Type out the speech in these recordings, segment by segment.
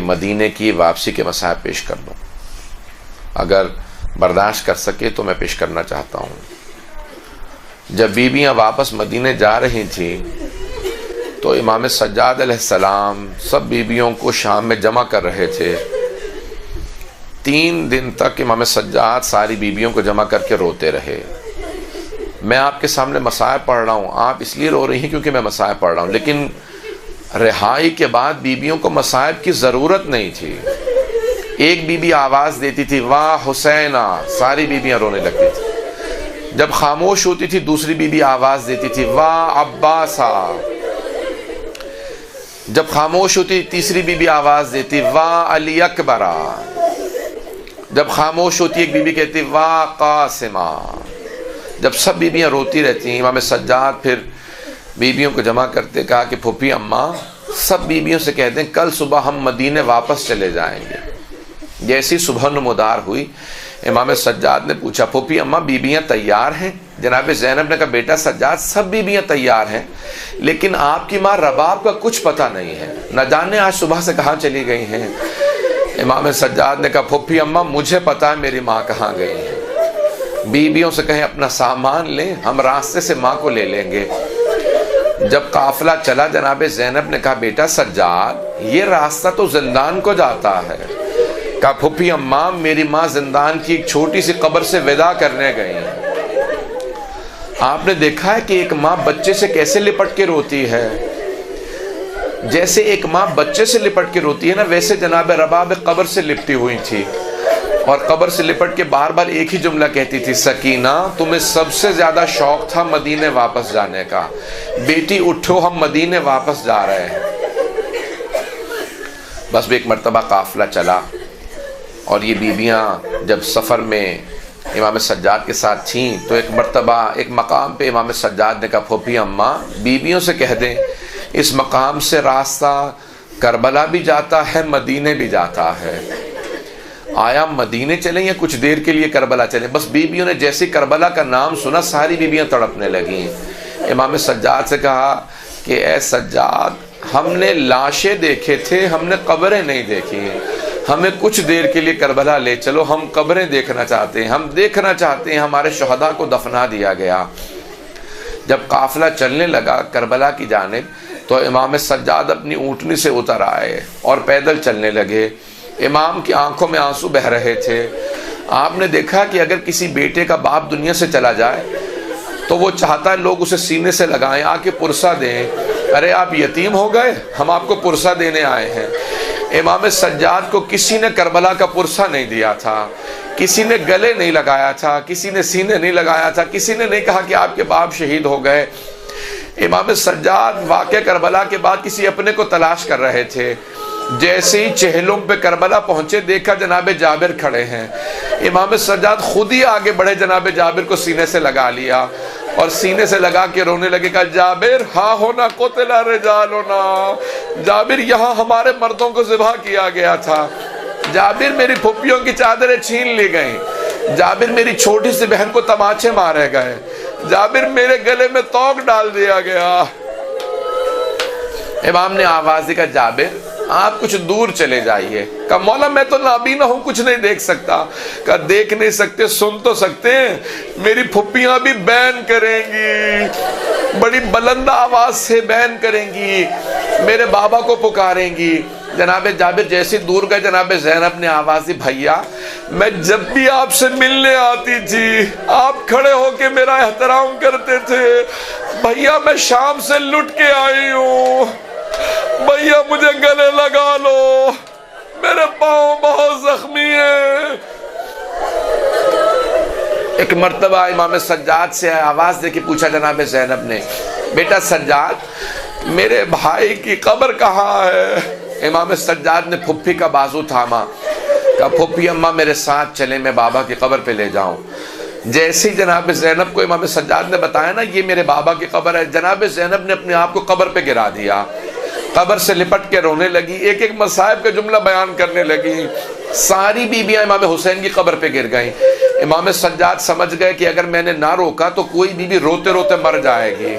मदीने की वापसी के मसाइब पेश कर दूं। अगर बर्दाश्त कर सके तो मैं पेश करना चाहता हूँ। जब बीबियाँ वापस मदीने जा रही थी तो इमाम सज्जाद अलैहिस्सलाम सब बीबियों को शाम में जमा कर रहे थे। 3 दिन तक इमाम सज्जाद सारी बीबियों को जमा करके रोते रहे। मैं आपके सामने मसाइब पढ़ रहा हूँ, आप इसलिए रो रही हैं क्योंकि मैं मसाइब पढ़ रहा हूँ, लेकिन रिहाई के बाद बीबियों को मसाइब की ज़रूरत नहीं थी। एक बीबी आवाज़ देती थी वाह हुसैना, सारी बीबियाँ रोने लगती थी। जब खामोश होती थी दूसरी बीबी आवाज़ देती थी वाह अब्बासा। जब खामोश होती तीसरी बीबी आवाज़ देती वाह अली अकबरा। जब खामोश होती एक बीबी कहती वाह कासिमा। जब सब बीबियाँ रोती रहती हैं, इमाम सज्जाद फिर बीबियों को जमा करते कहा कि फूफी अम्मा सब बीबियों से कह दें कल सुबह हम मदीने वापस चले जाएंगे। जैसी सुबह नमुदार हुई इमाम सज्जाद ने पूछा फूफी अम्मा बीबियाँ तैयार हैं? जनाब ज़ैनब ने कहा बेटा सज्जाद सब बीबियाँ तैयार हैं, लेकिन आपकी माँ रबाब का कुछ पता नहीं है, न जाने आज सुबह से कहाँ चली गई हैं। इमाम सज्जाद ने कहा फूफी अम्मा मुझे पता है मेरी माँ कहाँ गई है। बीबियों से कहें अपना सामान लें, हम रास्ते से माँ को ले लेंगे। जब काफिला चला जनाब ज़ैनब ने कहा बेटा सज्जाद ये रास्ता तो जिंदान को जाता है। कहा फूफी अम्मा मेरी माँ जिंदान की एक छोटी सी कब्र से विदा करने गई हैं। आपने देखा है कि एक माँ बच्चे से कैसे लिपट के रोती है? जैसे एक माँ बच्चे से लिपट के रोती है ना, वैसे जनाब रबाब कब्र से लिपटी हुई थी और कब्र से लिपट के बार बार एक ही जुमला कहती थी सकीना तुम्हें सबसे ज़्यादा शौक था मदीने वापस जाने का, बेटी उठो हम मदीने वापस जा रहे हैं। बस एक मरतबा काफिला चला और ये बीबियाँ जब सफ़र में इमाम सज्जाद के साथ थीं तो एक मरतबा एक मकाम पे इमाम सज्जाद ने कहा फूफी अम्मा बीबियों से कह दें इस मकाम से रास्ता करबला भी जाता है मदीने भी जाता है, आया मदीने चलें या कुछ देर के लिए करबला चलें। बस बीबियों ने जैसे करबला का नाम सुना सारी बीबियाँ तड़पने लगीं। इमाम सज्जाद से कहा कि ए सज्जाद हमने लाशें देखे थे, हमने कब्रें नहीं देखी, हमें कुछ देर के लिए करबला ले चलो, हम कब्रें देखना चाहते हैं, हम देखना चाहते हैं हमारे शहदा को दफना दिया गया। जब काफिला चलने लगा करबला की जानिब तो इमाम सज्जाद अपनी ऊँटनी से उतर आए और पैदल चलने लगे। इमाम की आंखों में आंसू बह रहे थे। आपने देखा कि अगर किसी बेटे का बाप दुनिया से चला जाए तो वो चाहता है लोग उसे सीने से लगाएं, आके पुरसा दें, अरे आप यतीम हो गए हम आपको पुरसा देने आए हैं। इमाम सज्जाद को किसी ने करबला का पुरसा नहीं दिया था, किसी ने गले नहीं लगाया था, किसी ने सीने नहीं लगाया था, किसी ने नहीं कहा कि आपके बाप शहीद हो गए। इमाम सज्जाद वाक़या करबला के बाद किसी अपने को तलाश कर रहे थे। जैसे ही चेहलों पे करबला पहुंचे देखा जनाब जाबिर खड़े हैं। इमाम सज्जाद खुद ही आगे बढ़े, जनाब जाबिर को सीने से लगा लिया और सीने से लगा के रोने लगे। कहा जाबिर हाँ होना कोतला रिजाल होना, जाबिर यहाँ हमारे मर्दों को ज़िबा किया गया था, जाबिर मेरी फुप्पियों की चादरें छीन ली गई, जाबिर मेरी छोटी सी बहन को तमाचे मारे गए, जाबिर मेरे गले में तोक डाल दिया गया। इमाम ने आवाज़ दी, कहा जाबिर आप कुछ दूर चले जाइए। कहा मौला मैं तो नाबीना हूँ कुछ नहीं देख सकता। कहा देख नहीं सकते सुन तो सकते हैं, मेरी फुप्पियाँ भी बैन करेंगी, बड़ी बुलंद आवाज़ से बैन करेंगी, मेरे बाबा को पुकारेंगी। जनाब जाबिर जैसे दूर गए जनाब ज़ैनब ने आवाज़ दी भैया मैं जब भी आपसे मिलने आती थी आप खड़े होके मेरा एहतराम करते थे, भैया मैं शाम से लुट के आई हूँ, भैया मुझे गले लगा लो, मेरे पाँव बहुत जख्मी हैं। एक मर्तबा इमाम सज्जाद से आवाज़ दे के पूछा जनाब ज़ैनब ने बेटा सज्जाद मेरे भाई की कब्र कहाँ है? इमाम सज्जाद ने फुप्पी का बाजू थामा। कहा फुप्पी अम्मा मेरे साथ चले मैं बाबा की कब्र पे ले जाऊं। जैसे ही जनाब ज़ैनब को इमाम सज्जाद ने बताया ना ये मेरे बाबा की कब्र है, जनाब ज़ैनब ने अपने आप को कब्र पे गिरा दिया, कब्र से लिपट के रोने लगी, एक एक मसाइब का जुमला बयान करने लगी। सारी बीबियां इमाम हुसैन की कब्र पे गिर गईं। इमाम सज्जाद समझ गए कि अगर मैंने ना रोका तो कोई बीबी रोते रोते मर जाएगी।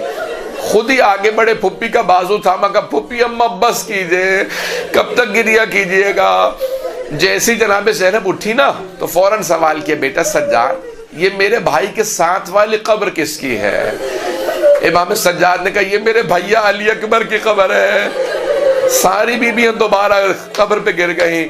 खुद ही आगे बढ़े, फुप्पी का बाजू थामा, कहा फुप्पी अम्मा बस कीजिए, कब तक गिरिया कीजिएगा। जैसी जनाब ज़ैनब उठी ना तो फौरन सवाल किया, बेटा सज्जाद, ये मेरे भाई के साथ वाली कब्र किसकी है? इमाम सज्जाद ने कहा, ये मेरे भैया अली अकबर की कब्र है। सारी बीबियां दोबारा कब्र पे गिर गई।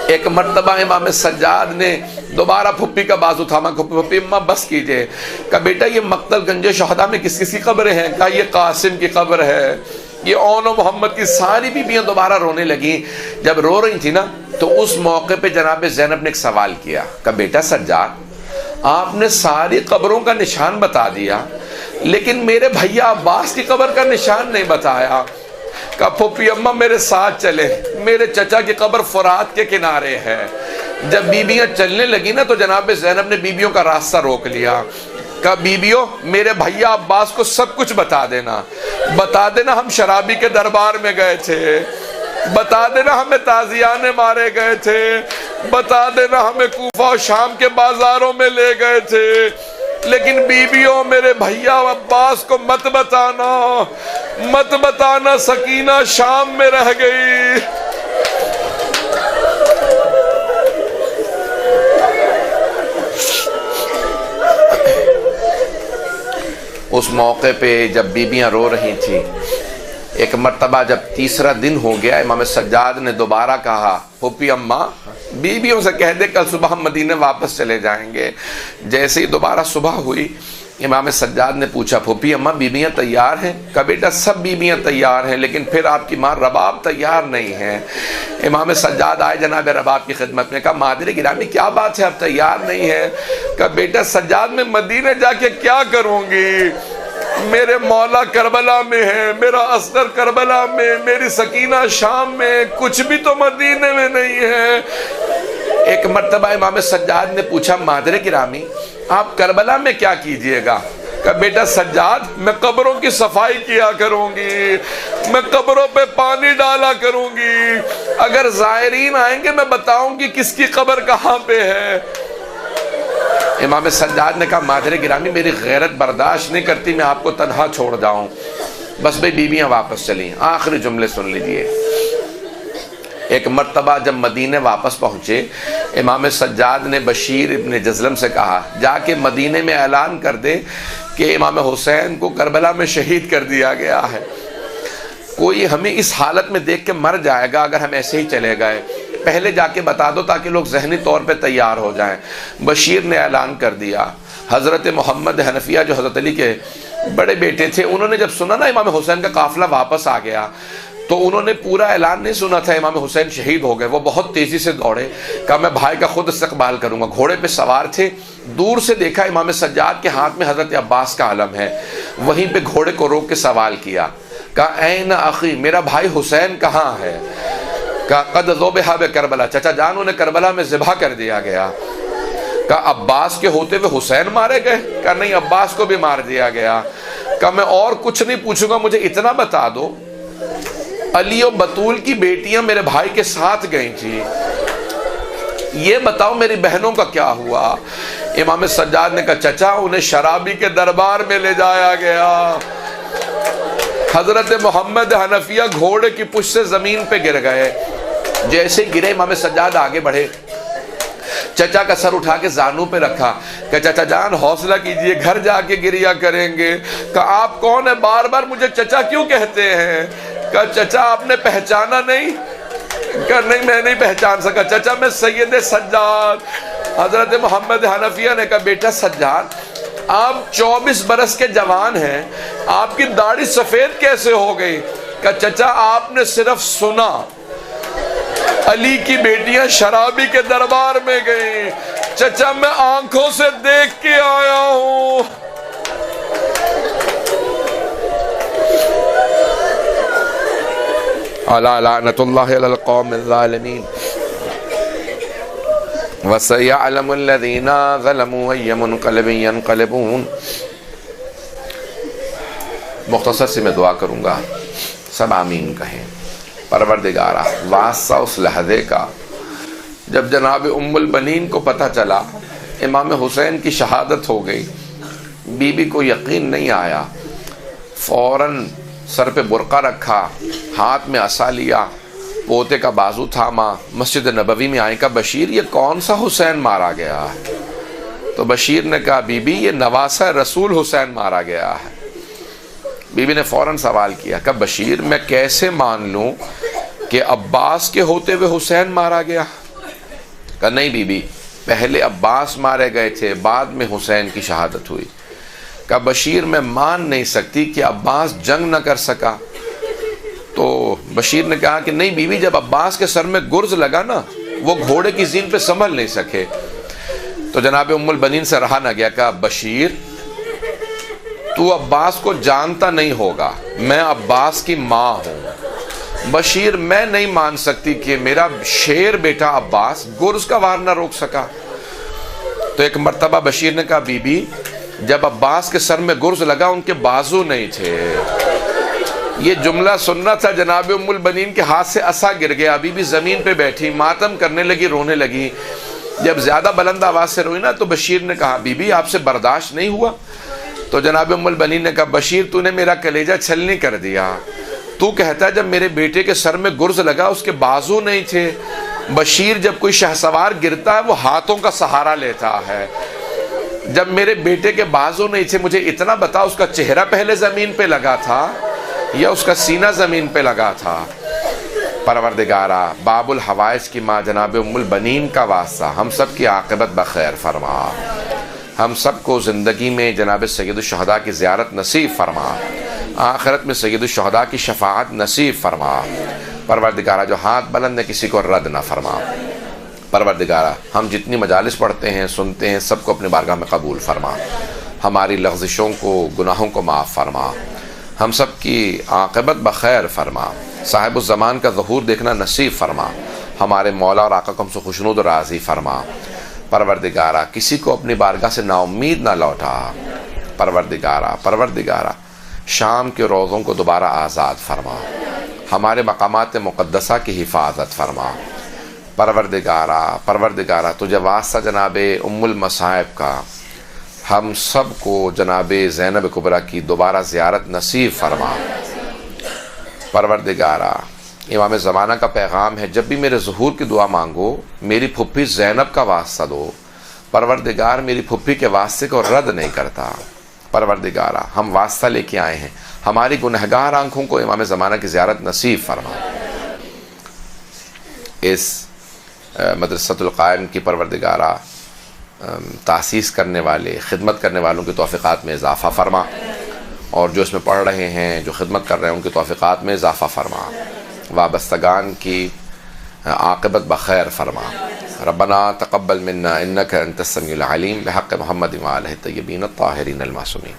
एक मर्तबा इमाम सज्जाद ने दोबारा फुप्पी का बाजू थामा, फुप्पी अम्मा बस कीजिए। कहा बेटा ये मक्तल गंजे शहदा में किस किस की कब्र है? कहा ये कासिम की कब्र है, ये ओनो मोहम्मद की। सारी बीबियां दोबारा रोने लगी। जब रो रही थी ना तो उस मौके पे जनाब ज़ैनब ने एक सवाल किया। कहा बेटा सज्जाद, आपने सारी कब्रों का निशान बता दिया लेकिन मेरे भैया अब्बास की कब्र का निशान नहीं बताया। कहा फुप्पी अम्मा मेरे साथ चले, मेरे चचा की कब्र फुरात के किनारे है। जब बीबियां चलने लगी ना तो जनाब ज़ैनब ने बीबियों का रास्ता रोक लिया। कहा बीबियों, मेरे भैया अब्बास को सब कुछ बता देना, बता देना हम शराबी के दरबार में गए थे, बता देना हमें ताजियाने मारे गए थे, बता देना हमें कूफा और शाम के बाजारों में ले गए थे, लेकिन बीबियों मेरे भैया अब्बास को मत बताना, मत बताना, सकीना शाम में रह गई। उस मौके पे जब बीबियां रो रही थी, एक मर्तबा जब तीसरा दिन हो गया, इमाम सज्जाद ने दोबारा कहा, फुप्पी अम्मा बीबियों से कह दे कल सुबह हम मदीने वापस चले जाएंगे। जैसे ही दोबारा सुबह हुई, इमाम सज्जाद ने पूछा, फुप्पी अम्मा बीबियां तैयार हैं? कहा बेटा सब बीबियां तैयार हैं लेकिन फिर आपकी माँ रबाब तैयार नहीं है। इमाम सज्जाद आए जनाब रबाब की खिदमत में। कहा मादरे गिरामी क्या बात है, अब तैयार नहीं है? कहा बेटा सज्जाद मैं मदीने जाके क्या करूँगी, मेरे मौला करबला में है, मेरा असगर करबला में, मेरी सकीना शाम में, कुछ भी तो मदीने में नहीं है। एक मर्तबा इमाम सज्जाद ने पूछा, मादरे गिरामी आप करबला में क्या कीजिएगा? कहा बेटा सज्जाद मैं कब्रों की सफाई किया करूंगी, मैं कब्रों पे पानी डाला करूंगी, अगर ज़ायरीन आएंगे मैं बताऊंगी किसकी कब्र कहाँ पे है। इमाम सज्जाद ने कहा मादरे गिरामी मेरी गैरत बर्दाश्त नहीं करती मैं आपको तन्हा छोड़ जाऊं। बस भाई बीबियां वापस चली। आखिरी जुमले सुन लीजिए। एक मर्तबा जब मदीने वापस पहुंचे, इमाम सज्जाद ने बशीर इब्न जज़लम से कहा जाके मदीने में ऐलान कर दे कि इमाम हुसैन को करबला में शहीद कर दिया गया है। कोई हमें इस हालत में देख के मर जाएगा अगर हम ऐसे ही चले गए, पहले जाके बता दो ताकि लोग जहनी तौर पे तैयार हो जाएं। बशीर ने ऐलान कर दिया। हज़रत मोहम्मद हनफिया जो हज़रत अली के बड़े बेटे थे, उन्होंने जब सुना ना इमाम हुसैन का काफिला वापस आ गया तो उन्होंने पूरा ऐलान नहीं सुना था, इमाम हुसैन शहीद हो गए। वो बहुत तेज़ी से दौड़े, कहा मैं भाई का खुद इस्तकबाल करूँगा। घोड़े पे सवार थे, दूर से देखा इमाम सज्जाद के हाथ में हज़रत अब्बास का आलम है। वहीं पे घोड़े को रोक के सवाल किया, कहा ऐन अखी मेरा भाई हुसैन कहाँ है? कहा कद ज़ुबिहा बे करबला, चचा जान उन्हें करबला में ज़िबा कर दिया गया। कहा अब्बास के होते हुए हुसैन मारे गए? कहा नहीं अब्बास को भी मार दिया गया। कहा मैं और कुछ नहीं पूछूंगा, मुझे इतना बता दो अली और बतूल की बेटियां मेरे भाई के साथ गई थी, ये बताओ मेरी बहनों का क्या हुआ? इमाम सज्जाद ने कहा चचा उन्हें शराबी के दरबार में ले जाया गया। हजरत मोहम्मद हनफिया घोड़े की पुष्ट से जमीन पे गिर गए। जैसे गिरे इमाम सज्जाद आगे बढ़े, चचा का सर उठा के जानू पे रखा। कहा चाचा जान हौसला कीजिए, घर जाके गिरिया करेंगे। कहा आप कौन है, बार बार मुझे चचा क्यों कहते हैं? कहा चचा आपने पहचाना नहीं? कहा नहीं मैं नहीं पहचान सका चचा, मैं सैयद सज्जाद। हजरत मोहम्मद हनफिया ने कहा बेटा सज्जाद आप 24 बरस के जवान हैं, आपकी दाढ़ी सफेद कैसे हो गई? कहा चचा आपने सिर्फ सुना अली की बेटियां शराबी के दरबार में गई, चचा मैं आंखों से देख के आया हूं। अला लानतुल्लाहि अलल कौमिज़ ज़ालिमीन व सयअलमुल लज़ीना ज़लमू अय्य मुनक़लिबिन यनक़लिबून। मुख्तसर से मैं दुआ करूँगा, सब आमीन कहें। परवरदिगारा वास्ता उस लहज़े का जब जनाब उम्मुल बनीन को पता चला इमाम हुसैन की शहादत हो गई, बीबी को यकीन नहीं आया। फ़ौरन सर पे बुरका रखा, हाथ में असा लिया, पोते का बाजू थामा, मस्जिद नबवी में आए, का बशीर ये कौन सा हुसैन मारा गया है? तो बशीर ने कहा बीबी ये नवासा रसूल हुसैन मारा गया है। बीबी ने फ़ौरन सवाल किया, कहा बशीर मैं कैसे मान लूँ कि अब्बास के होते हुए हुसैन मारा गया? कहा नहीं बीबी, पहले अब्बास मारे गए थे, बाद में हुसैन की शहादत हुई। कहा बशीर मैं मान नहीं सकती कि अब्बास जंग न कर सका। तो बशीर ने कहा कि नहीं बीबी, जब अब्बास के सर में गुर्ज लगा ना, वो घोड़े की जीन पे संभल नहीं सके। तो जनाब उम्मुल बनीन से रहा न गया, कहा बशीर तू अब्बास को जानता नहीं होगा, मैं अब्बास की माँ हूँ। बशीर मैं नहीं मान सकती कि मेरा शेर बेटा अब्बास गुर्ज का वार न रोक सका। तो एक मर्तबा बशीर ने कहा बीबी, जब अब्बास के सर में गुर्ज लगा उनके बाजू नहीं थे। ये जुमला सुनना था, जनाब उम्मुल बनीन के हाथ से असा गिर गया। बीबी ज़मीन पे बैठी मातम करने लगी, रोने लगी। जब ज़्यादा बुलंद आवाज़ से रोई ना, तो बशीर ने कहा बीबी आपसे बर्दाश्त नहीं हुआ? तो जनाब उम्मुल बनीन ने कहा बशीर तूने मेरा कलेजा छलनी कर दिया। तू कहता है जब मेरे बेटे के सर में गुर्ज लगा उसके बाजू नहीं थे। बशीर जब कोई शहसवार गिरता है वो हाथों का सहारा लेता है, जब मेरे बेटे के बाजू नहीं थे मुझे इतना बता, उसका चेहरा पहले ज़मीन पे लगा था या उसका सीना ज़मीन पे लगा था? परवरदिगारा बाबुल हवाइज की माँ जनाब उम्मुल बनीन का वास्ता हम सब की आक़िबत बखैर फरमा, हम सब को ज़िंदगी में जनाब सैयदुश शुहदा की ज़ियारत नसीब फरमा, आखिरत में सैयदुश शुहदा की शफ़ाअत नसीब फरमा। परवरदिगारा जो हाथ बुलंद है किसी को रद्द ना फरमा। परवरदिगारा हम जितनी मजालिस पढ़ते हैं सुनते हैं सबको अपनी बारगाह में कबूल फरमा, हमारी लग़्ज़िशों को गुनाहों को माफ़ फरमा, हम सब की आक़िबत बखैर फरमा, साहिबुज़ ज़मान का ज़हूर देखना नसीब फरमा, हमारे मौला और आका को हमसे खुशनुद और राज़ी फरमा। परवरदिगारा किसी को अपनी बारगाह से नाउम्मीद ना लौटा। परवरदिगारा शाम के रोज़ों को दोबारा आज़ाद फरमा, हमारे मकामात मुक़द्दसा की हिफाजत फरमा। परवरदिगारा तुझे वास्ता जनाबे उम्मुल मसाइब का हम सब को जनाबे ज़ैनब कुबरा की दोबारा ज़ियारत नसीब फरमा। परवरदिगारा इमाम ज़माना का पैगाम है, जब भी मेरे ज़ुहूर की दुआ मांगो मेरी फुप्पी ज़ैनब का वास्ता दो। परवरदिगार मेरी फुप्पी के वास्ते को रद्द नहीं करता। परवरदिगारा हम वास्ता लेके आए हैं, हमारी गुनहगार आंखों को इमाम ज़माना की ज़ियारत नसीब फरमा। इस मदरसतुल क़ाइम की परवरदिगारा तासीस करने वाले खिदमत करने वालों की तौफ़ीक़ात में इजाफ़ा फरमा, और जो इसमें पढ़ रहे हैं जो खिदमत कर रहे हैं उनकी तौफ़ीक़ात में इजाफ़ा फरमा, वाबस्तगान की आक़िबत बखैर फरमा। रब्बना तक़ब्बल मिन्ना इन्नका अंतस समीउल अलीम बिहक़्क़ि मुहम्मद व आलिहि तय्यबीन अत्ताहिरीन अल मासूमीन।